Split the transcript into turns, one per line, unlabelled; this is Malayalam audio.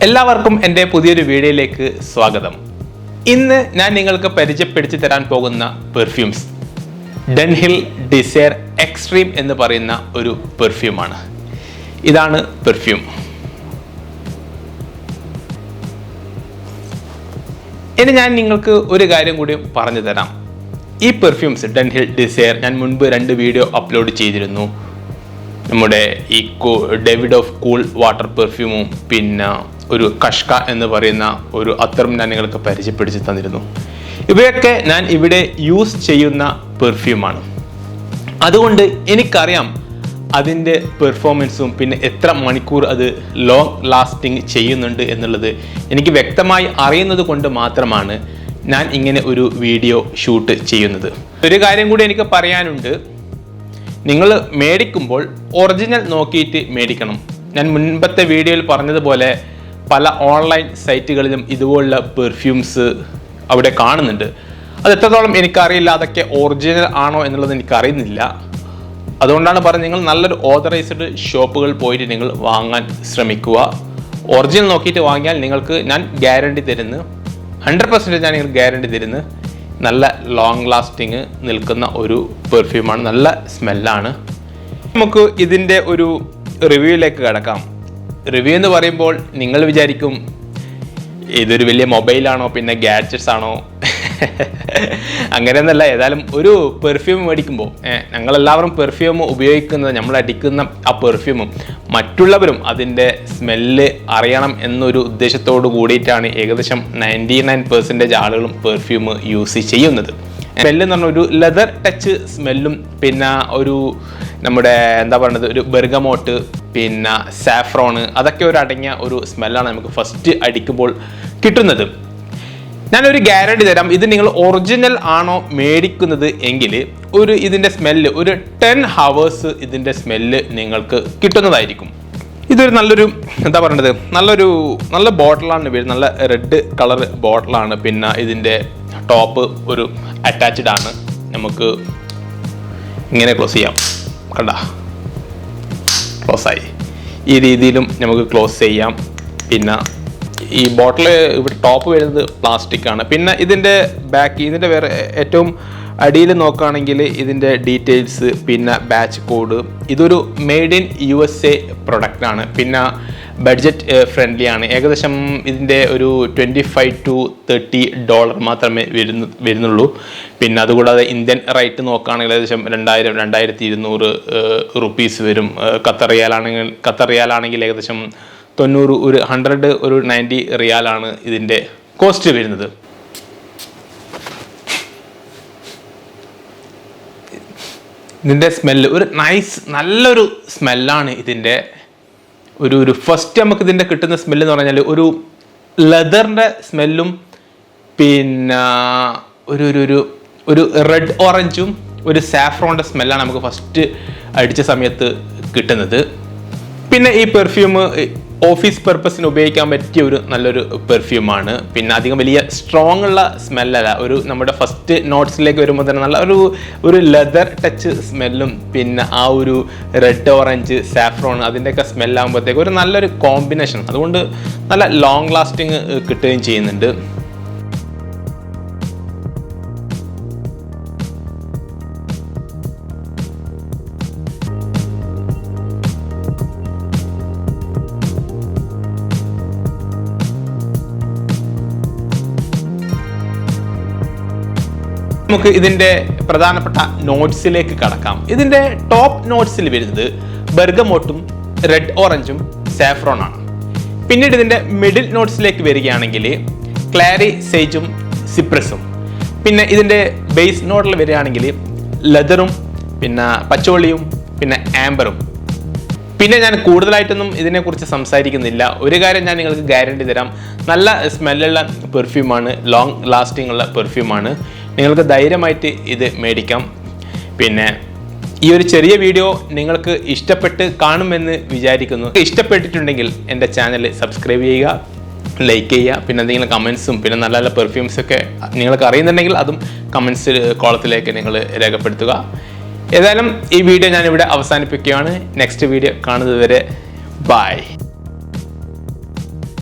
എല്ലാവർക്കും എൻ്റെ പുതിയൊരു വീഡിയോയിലേക്ക് സ്വാഗതം. ഇന്ന് ഞാൻ നിങ്ങൾക്ക് പരിചയപ്പെടുത്തി തരാൻ പോകുന്ന പെർഫ്യൂംസ് ഡൺഹിൽ ഡിസയർ എക്സ്ട്രീം എന്ന് പറയുന്ന ഒരു പെർഫ്യൂമാണ്. ഇതാണ് പെർഫ്യൂം. ഇനി ഞാൻ നിങ്ങൾക്ക് ഒരു കാര്യം കൂടി പറഞ്ഞു തരാം. ഈ പെർഫ്യൂംസ് ഡൺഹിൽ ഡിസയർ ഞാൻ മുൻപ് 2 വീഡിയോ അപ്ലോഡ് ചെയ്തിരുന്നു. നമ്മുടെ ഈ ഡേവിഡ് ഓഫ് കൂൾ വാട്ടർ പെർഫ്യൂമും പിന്നെ ഒരു കഷ്ക എന്ന് പറയുന്ന ഒരു അത്തറും ഞാൻ നിങ്ങൾക്ക് പരിചയപ്പെടുത്തി തന്നിരുന്നു. ഇവയൊക്കെ ഞാൻ ഇവിടെ യൂസ് ചെയ്യുന്ന പെർഫ്യൂമാണ്. അതുകൊണ്ട് എനിക്കറിയാം അതിൻ്റെ പെർഫോമൻസും പിന്നെ എത്ര മണിക്കൂർ അത് ലോങ് ലാസ്റ്റിംഗ് ചെയ്യുന്നുണ്ട് എന്നുള്ളത് എനിക്ക് വ്യക്തമായി അറിയുന്നത് കൊണ്ട് മാത്രമാണ് ഞാൻ ഇങ്ങനെ ഒരു വീഡിയോ ഷൂട്ട് ചെയ്യുന്നത്. ഒരു കാര്യം കൂടി എനിക്ക് പറയാനുണ്ട്. നിങ്ങൾ മേടിക്കുമ്പോൾ ഒറിജിനൽ നോക്കിയിട്ട് മേടിക്കണം. ഞാൻ മുൻപത്തെ വീഡിയോയിൽ പറഞ്ഞതുപോലെ പല ഓൺലൈൻ സൈറ്റുകളിലും ഇതുപോലുള്ള പെർഫ്യൂംസ് അവിടെ കാണുന്നുണ്ട്. അത് എത്രത്തോളം എനിക്കറിയില്ല, അതൊക്കെ ഒറിജിനൽ ആണോ എന്നുള്ളത് എനിക്കറിയുന്നില്ല. അതുകൊണ്ടാണ് പറഞ്ഞത്, നിങ്ങൾ നല്ലൊരു ഓതറൈസ്ഡ് ഷോപ്പുകൾ പോയിട്ട് നിങ്ങൾ വാങ്ങാൻ ശ്രമിക്കുക. ഒറിജിനൽ നോക്കിയിട്ട് വാങ്ങിയാൽ നിങ്ങൾക്ക് ഞാൻ ഗ്യാരണ്ടി തരുന്നു, 100% ഞാൻ നിങ്ങൾക്ക് ഗ്യാരണ്ടി തരുന്നു, നല്ല ലോങ് ലാസ്റ്റിങ് നിൽക്കുന്ന ഒരു പെർഫ്യൂമാണ്. നല്ല സ്മെല്ലാണ്. നമുക്ക് ഇതിൻ്റെ ഒരു റിവ്യൂയിലേക്ക് കിടക്കാം. റിവ്യൂ എന്ന് പറയുമ്പോൾ നിങ്ങൾ വിചാരിക്കും ഇതൊരു വലിയ മൊബൈലാണോ പിന്നെ ഗാഡ്ജറ്റ്സ് ആണോ? അങ്ങനെയൊന്നല്ല. ഏതായാലും ഒരു പെർഫ്യൂം മേടിക്കുമ്പോൾ ഞങ്ങളെല്ലാവരും പെർഫ്യൂം ഉപയോഗിക്കുന്നത്, നമ്മൾ അടിക്കുന്ന ആ പെർഫ്യൂമും മറ്റുള്ളവരും അതിൻ്റെ സ്മെല്ല് അറിയണം എന്നൊരു ഉദ്ദേശത്തോട് കൂടിയിട്ടാണ് ഏകദേശം 99% ആളുകളും പെർഫ്യൂം യൂസ് ചെയ്യുന്നത്. സ്മെല്ല് എന്ന് പറഞ്ഞാൽ ഒരു ലെതർ ടച്ച് സ്മെല്ലും പിന്നെ ഒരു നമ്മുടെ എന്താ പറയുന്നത് ഒരു ബെർഗമോട്ട് പിന്നെ സാഫ്രോണ് അതൊക്കെ ഒരു അടങ്ങിയ ഒരു സ്മെല്ലാണ് നമുക്ക് ഫസ്റ്റ് അടിക്കുമ്പോൾ കിട്ടുന്നത്. ഞാനൊരു ഗ്യാരണ്ടി തരാം. ഇത് നിങ്ങൾ ഒറിജിനൽ ആണോ മേടിക്കുന്നത് എങ്കിൽ ഇതിൻ്റെ സ്മെല്ല് ഒരു 10 hours ഇതിൻ്റെ സ്മെല്ല് നിങ്ങൾക്ക് കിട്ടുന്നതായിരിക്കും. ഇതൊരു നല്ലൊരു എന്താ പറയുന്നത് നല്ല ബോട്ടിലാണ് വരുന്നത്. നല്ല റെഡ് കളർ ബോട്ടിലാണ്. പിന്നെ ഇതിൻ്റെ ടോപ്പ് ഒരു അറ്റാച്ച്ഡ് ആണ്. നമുക്ക് ഇങ്ങനെ ക്ലോസ് ചെയ്യാം. കണ്ട, ക്ലോസായി. ഈ രീതിയിലും നമുക്ക് ക്ലോസ് ചെയ്യാം. പിന്നെ ഈ ബോട്ടിൽ ഇവിടെ ടോപ്പ് വരുന്നത് പ്ലാസ്റ്റിക് ആണ്. പിന്നെ ഇതിൻ്റെ ഇതിൻ്റെ വേറെ ഏറ്റവും അടിയിൽ നോക്കുകയാണെങ്കിൽ ഇതിൻ്റെ ഡീറ്റെയിൽസ് പിന്നെ ബാച്ച് കോഡ്. ഇതൊരു മെയ്ഡ് ഇൻ USA പ്രൊഡക്റ്റാണ്. പിന്നെ ബഡ്ജറ്റ് ഫ്രണ്ട്ലി ആണ്. ഏകദേശം ഇതിൻ്റെ ഒരു $25 to $30 മാത്രമേ വരുന്നുള്ളൂ. പിന്നെ അതുകൂടാതെ ഇന്ത്യൻ റേറ്റ് നോക്കുകയാണെങ്കിൽ ഏകദേശം 2000-2200 റുപ്പീസ് വരും. ഖത്തർ റിയാലാണെങ്കിൽ ഏകദേശം 90, ഒരു 100, ഒരു 90 റിയാലാണ് ഇതിൻ്റെ കോസ്റ്റ് വരുന്നത്. ഇതിൻ്റെ സ്മെല്ല് ഒരു നല്ലൊരു സ്മെല്ലാണ്. ഇതിൻ്റെ ഒരു ഫസ്റ്റ് നമുക്ക് ഇതിൻ്റെ കിട്ടുന്ന സ്മെല്ല് എന്ന് പറഞ്ഞാൽ ഒരു ലെതറിൻ്റെ സ്മെല്ലും പിന്നെ ഒരു റെഡ് ഓറഞ്ചും ഒരു സാഫ്രോണിൻ്റെ സ്മെല്ലാണ് നമുക്ക് ഫസ്റ്റ് അടിച്ച സമയത്ത് കിട്ടുന്നത്. പിന്നെ ഈ പെർഫ്യൂം ഓഫീസ് പർപ്പസിന് ഉപയോഗിക്കാൻ പറ്റിയ ഒരു നല്ലൊരു പെർഫ്യൂമാണ്. പിന്നെ അധികം വലിയ സ്ട്രോങ് ഉള്ള സ്മെല്ലല്ല. നമ്മുടെ ഫസ്റ്റ് നോട്ട്സിലേക്ക് വരുമ്പോൾ തന്നെ നല്ല ഒരു ലെതർ ടച്ച് സ്മെല്ലും പിന്നെ ആ ഒരു റെഡ് ഓറഞ്ച് സാഫ്രോൺ അതിൻ്റെയൊക്കെ സ്മെല്ലാകുമ്പോഴത്തേക്ക് ഒരു നല്ലൊരു കോമ്പിനേഷൻ. അതുകൊണ്ട് നല്ല ലോങ് ലാസ്റ്റിങ് കിട്ടുകയും ചെയ്യുന്നുണ്ട്. നമുക്ക് ഇതിൻ്റെ പ്രധാനപ്പെട്ട നോട്ട്സിലേക്ക് കടക്കാം. ഇതിൻ്റെ ടോപ്പ് നോട്ട്സിൽ വരുന്നത് ബെർഗമോട്ടും റെഡ് ഓറഞ്ചും സാഫ്രോൺ ആണ്. പിന്നീട് ഇതിൻ്റെ മിഡിൽ നോട്ട്സിലേക്ക് വരികയാണെങ്കിൽ ക്ലാരി സേജും സിപ്രസും. പിന്നെ ഇതിൻ്റെ ബേസ് നോട്ടിൽ വരികയാണെങ്കിൽ ലെതറും പിന്നെ പച്ചോളിയും പിന്നെ ആംബറും. പിന്നെ ഞാൻ കൂടുതലായിട്ടൊന്നും ഇതിനെക്കുറിച്ച് സംസാരിക്കുന്നില്ല. ഒരു കാര്യം ഞാൻ നിങ്ങൾക്ക് ഗ്യാരണ്ടി തരാം, നല്ല സ്മെല്ലുള്ള പെർഫ്യൂമാണ്, ലോങ് ലാസ്റ്റിംഗ് ഉള്ള പെർഫ്യൂമാണ്. നിങ്ങൾക്ക് ധൈര്യമായിട്ട് ഇത് മേടിക്കാം. പിന്നെ ഈ ഒരു ചെറിയ വീഡിയോ നിങ്ങൾക്ക് ഇഷ്ടപ്പെട്ട് കാണുമെന്ന് വിചാരിക്കുന്നു. ഇഷ്ടപ്പെട്ടിട്ടുണ്ടെങ്കിൽ എൻ്റെ ചാനൽ സബ്സ്ക്രൈബ് ചെയ്യുക, ലൈക്ക് ചെയ്യുക. പിന്നെ എന്തെങ്കിലും കമൻസും പിന്നെ നല്ല നല്ല പെർഫ്യൂംസൊക്കെ നിങ്ങൾക്ക് അറിയുന്നുണ്ടെങ്കിൽ അതും കമൻസ് കോളത്തിലേക്ക് നിങ്ങൾ രേഖപ്പെടുത്തുക. ഏതായാലും ഈ വീഡിയോ ഞാനിവിടെ അവസാനിപ്പിക്കുകയാണ്. നെക്സ്റ്റ് വീഡിയോ കാണുന്നത് വരെ ബൈ.